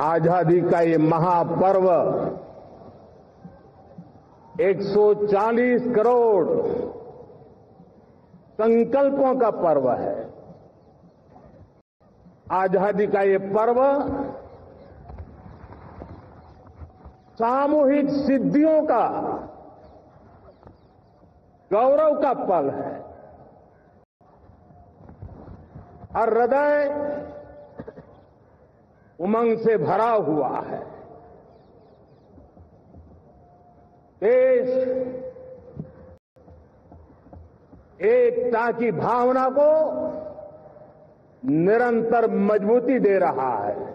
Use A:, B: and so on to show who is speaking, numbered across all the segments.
A: आजादी का ये महापर्व 140 करोड़ संकल्पों का पर्व है। आजादी का ये पर्व सामूहिक सिद्धियों का गौरव का पल है। हर हृदय उमंग से भरा हुआ है। देश एकता की भावना को निरंतर मजबूती दे रहा है।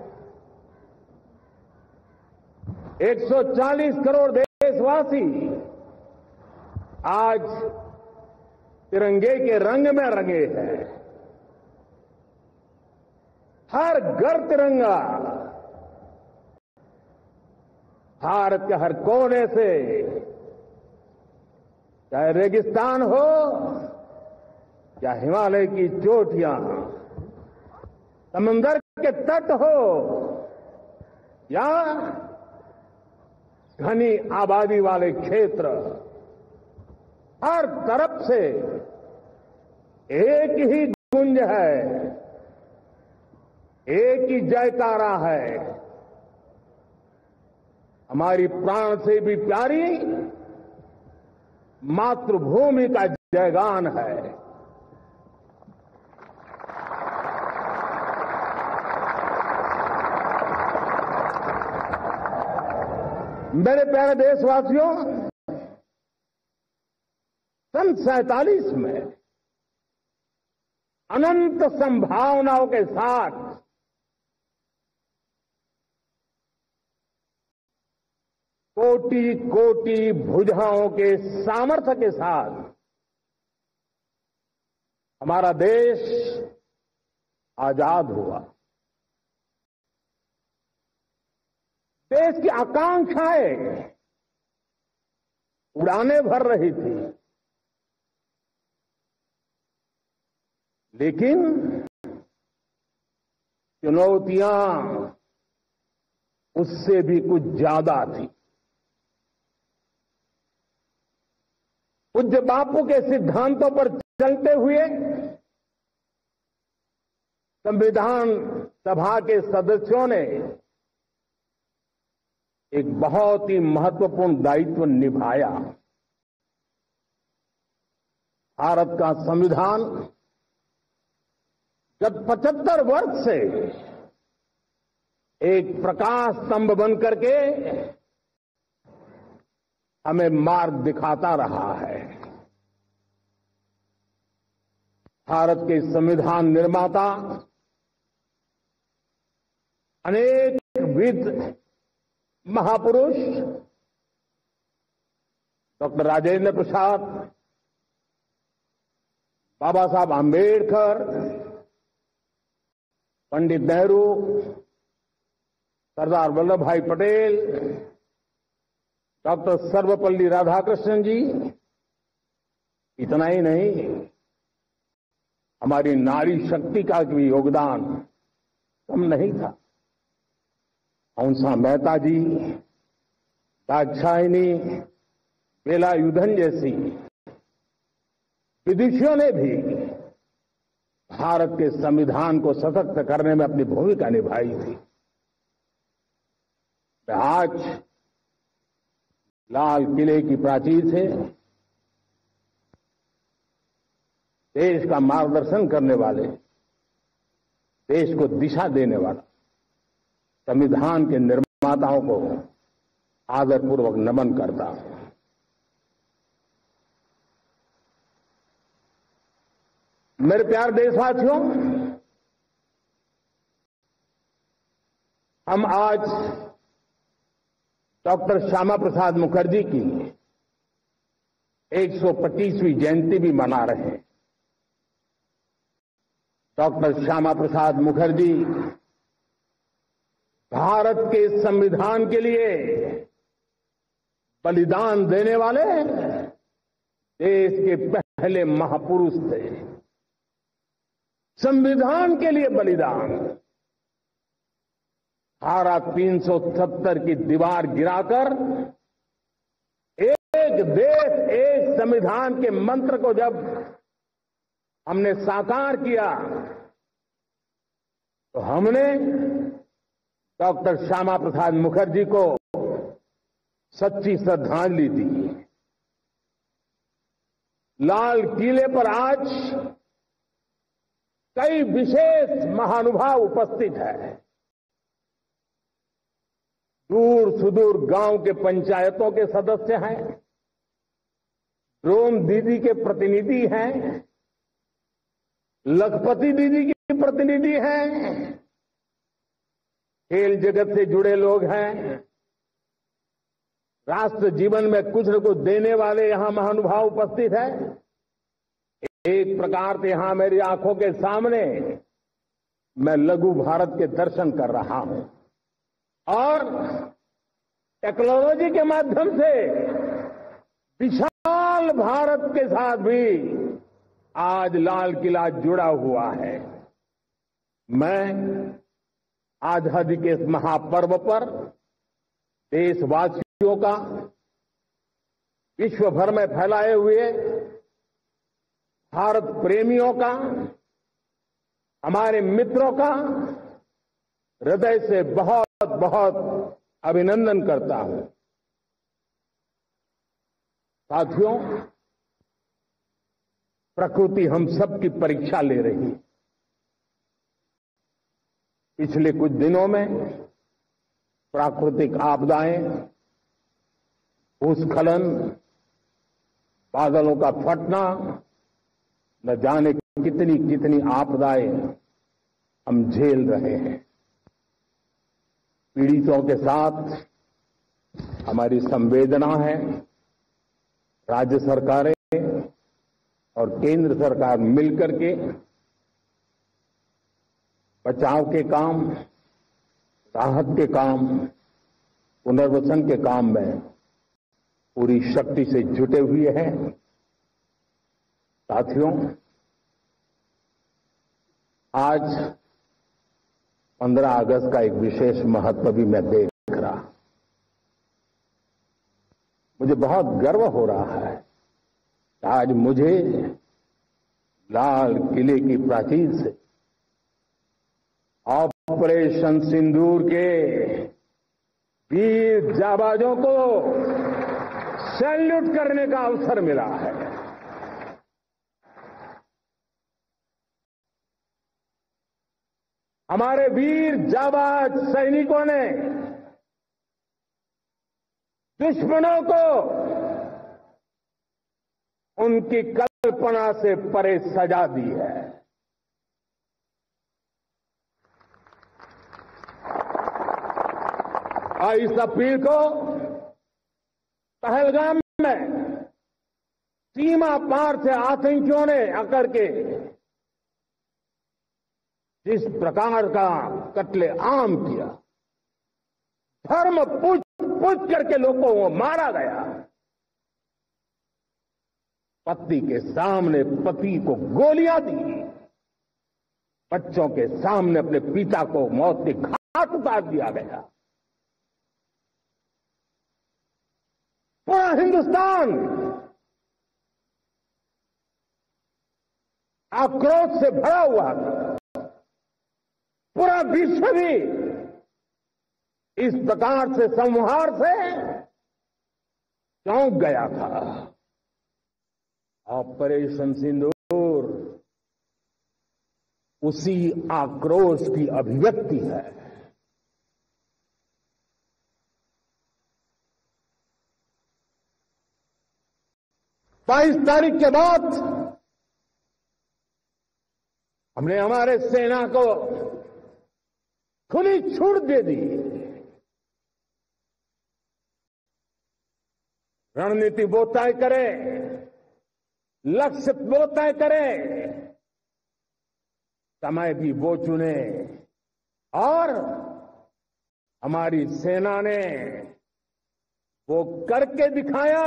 A: 140 करोड़ देशवासी आज तिरंगे के रंग में रंगे हैं। हर घर तिरंगा, भारत के हर कोने से, चाहे रेगिस्तान हो या हिमालय की चोटियां, समंदर के तट हो या घनी आबादी वाले क्षेत्र, हर तरफ से एक ही गूंज है, एक ही जयकारा है। हमारी प्राण से भी प्यारी मातृभूमि का जयगान है। मेरे प्यारे देशवासियों, सन 47 में अनंत संभावनाओं के साथ कोटि कोटि भुजाओं के सामर्थ्य के साथ हमारा देश आजाद हुआ। देश की आकांक्षाएं उड़ाने भर रही थी, लेकिन चुनौतियां उससे भी कुछ ज्यादा थी। पूज्य बापू के सिद्धांतों पर चलते हुए संविधान सभा के सदस्यों ने एक बहुत ही महत्वपूर्ण दायित्व निभाया। भारत का संविधान गत 75 वर्ष से एक प्रकाश स्तंभ बन करके हमें मार्ग दिखाता रहा है। भारत के संविधान निर्माता अनेक विद महापुरुष डॉक्टर राजेंद्र प्रसाद, बाबा साहब आंबेडकर, पंडित नेहरू, सरदार वल्लभ भाई पटेल, डॉक्टर सर्वपल्ली राधाकृष्णन जी, इतना ही नहीं, हमारी नारी शक्ति का भी योगदान कम नहीं था। हंसा मेहता जी, दाक्षायणी, वेलायुधन जैसी विदुषियों ने भी भारत के संविधान को सशक्त करने में अपनी भूमिका निभाई थी। आज लाल किले की प्राचीर से देश का मार्गदर्शन करने वाले, देश को दिशा देने वाला संविधान के निर्माताओं को आदरपूर्वक नमन करता हूं। मेरे प्यारे देशवासियों, हम आज डॉक्टर श्यामा प्रसाद मुखर्जी की 125वीं जयंती भी मना रहे हैं। डॉक्टर श्यामा प्रसाद मुखर्जी भारत के संविधान के लिए बलिदान देने वाले देश के पहले महापुरुष थे। संविधान के लिए बलिदान, धारा 370 की दीवार गिराकर एक देश एक संविधान के मंत्र को जब हमने साकार किया तो हमने डॉक्टर श्यामा प्रसाद मुखर्जी को सच्ची श्रद्धांजलि दी। लाल किले पर आज कई विशेष महानुभाव उपस्थित हैं। दूर सुदूर गांव के पंचायतों के सदस्य हैं, ड्रोन दीदी के प्रतिनिधि हैं, लखपति दीदी की प्रतिनिधि हैं, खेल जगत से जुड़े लोग हैं, राष्ट्र जीवन में कुछ न कुछ देने वाले यहां महानुभाव उपस्थित हैं। एक प्रकार से यहां मेरी आंखों के सामने मैं लघु भारत के दर्शन कर रहा हूं और टेक्नोलॉजी के माध्यम से विशाल भारत के साथ भी आज लाल किला जुड़ा हुआ है। मैं आजादी के इस महापर्व पर देशवासियों का, विश्व भर में फैलाए हुए भारत प्रेमियों का, हमारे मित्रों का हृदय से बहुत बहुत अभिनंदन करता हूं। साथियों, प्रकृति हम सब की परीक्षा ले रही है। पिछले कुछ दिनों में प्राकृतिक आपदाएं, भूस्खलन, बादलों का फटना, न जाने कितनी कितनी आपदाएं हम झेल रहे हैं। पीड़ितों के साथ हमारी संवेदना है। राज्य सरकारें और केंद्र सरकार मिलकर के बचाव के काम, राहत के काम, पुनर्वसन के काम में पूरी शक्ति से जुटे हुए हैं। साथियों, आज 15 अगस्त का एक विशेष महत्व भी मैं देख रहा। मुझे बहुत गर्व हो रहा है कि आज मुझे लाल किले की प्राचीर से ऑपरेशन सिंदूर के वीर जाबाजों को सैल्यूट करने का अवसर मिला है। हमारे वीर जाबाज सैनिकों ने दुश्मनों को उनकी कल्पना से परे सजा दी है। और इस अपील को पहलगाम में सीमा पार से आतंकियों ने आकर के जिस प्रकार का कत्ले आम किया, धर्म पूछ करके लोगों को मारा गया। पत्नी के सामने पति को गोलियां दी, बच्चों के सामने अपने पिता को मौत के घाट उतार दिया गया। पूरा हिंदुस्तान आक्रोश से भरा हुआ था। पूरा विश्व भी इस प्रकार से संहार से चौंक गया था। ऑपरेशन सिंदूर उसी आक्रोश की अभिव्यक्ति है। 22 तारीख के बाद हमने हमारे सेना को खुली छूट दे दी। रणनीति वो तय करे, लक्ष्य वो तय करे, समय भी वो चुने और हमारी सेना ने वो करके दिखाया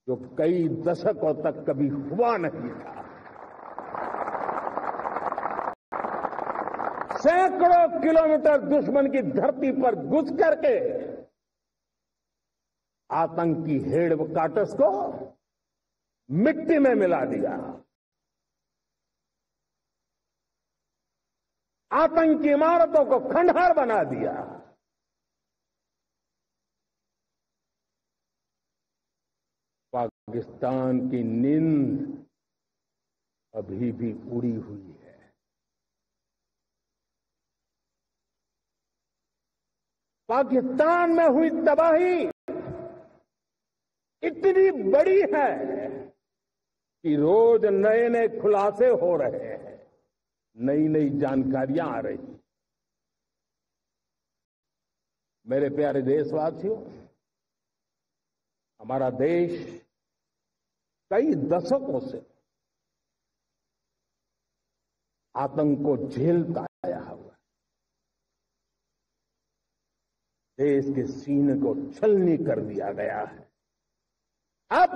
A: जो कई दशकों तक कभी हुआ नहीं था। सैकड़ों किलोमीटर दुश्मन की धरती पर घुस करके आतंकी हेडक्वार्टर्स को मिट्टी में मिला दिया, आतंकी इमारतों को खंडहर बना दिया। पाकिस्तान की नींद अभी भी उड़ी हुई है। पाकिस्तान में हुई तबाही इतनी बड़ी है कि रोज नए नए खुलासे हो रहे हैं, नई नई जानकारियां आ रही। मेरे प्यारे देशवासियों, हमारा देश कई दशकों से आतंक को झेलता आया हुआ है। देश के सीने को छलनी कर दिया गया है। अब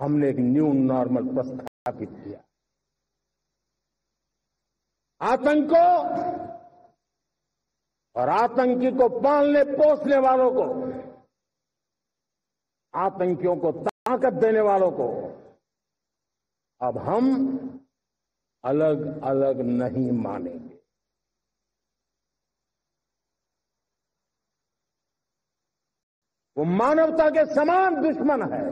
A: हमने एक न्यू नॉर्मल प्रस्थापित किया। आतंक को और आतंकी को पालने पोसने वालों को, आतंकियों को ताकत देने वालों को अब हम अलग अलग नहीं मानेंगे। वो मानवता के समान दुश्मन है,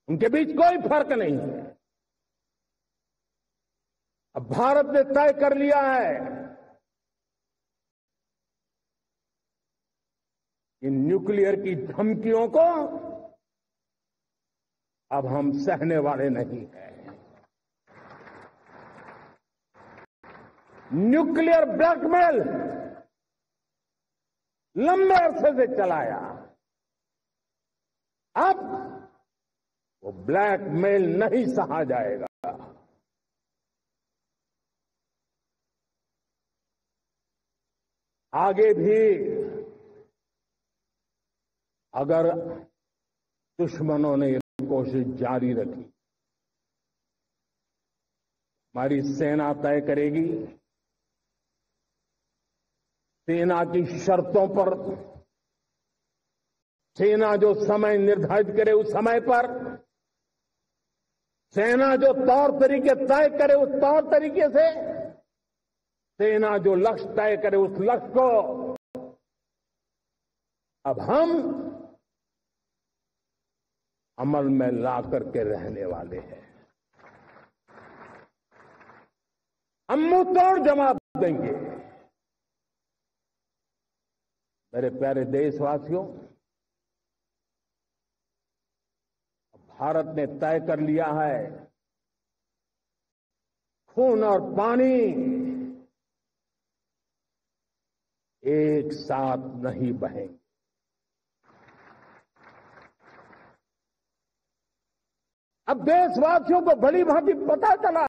A: उनके बीच कोई फर्क नहीं है। अब भारत ने तय कर लिया है कि न्यूक्लियर की धमकियों को अब हम सहने वाले नहीं हैं। न्यूक्लियर ब्लैकमेल लंबे अरसे से चलाया, अब वो ब्लैकमेल नहीं सहा जाएगा। आगे भी अगर दुश्मनों ने ये कोशिश जारी रखी, हमारी सेना तय करेगी, सेना की शर्तों पर, सेना जो समय निर्धारित करे उस समय पर, सेना जो तौर तरीके तय करे उस तौर तरीके से, सेना जो लक्ष्य तय करे उस लक्ष्य को अब हम अमल में ला करके रहने वाले हैं। हम मुंह तोड़ जवाब देंगे। मेरे प्यारे देशवासियों, भारत ने तय कर लिया है, खून और पानी एक साथ नहीं बहेंगे। अब देशवासियों को भली भांति पता चला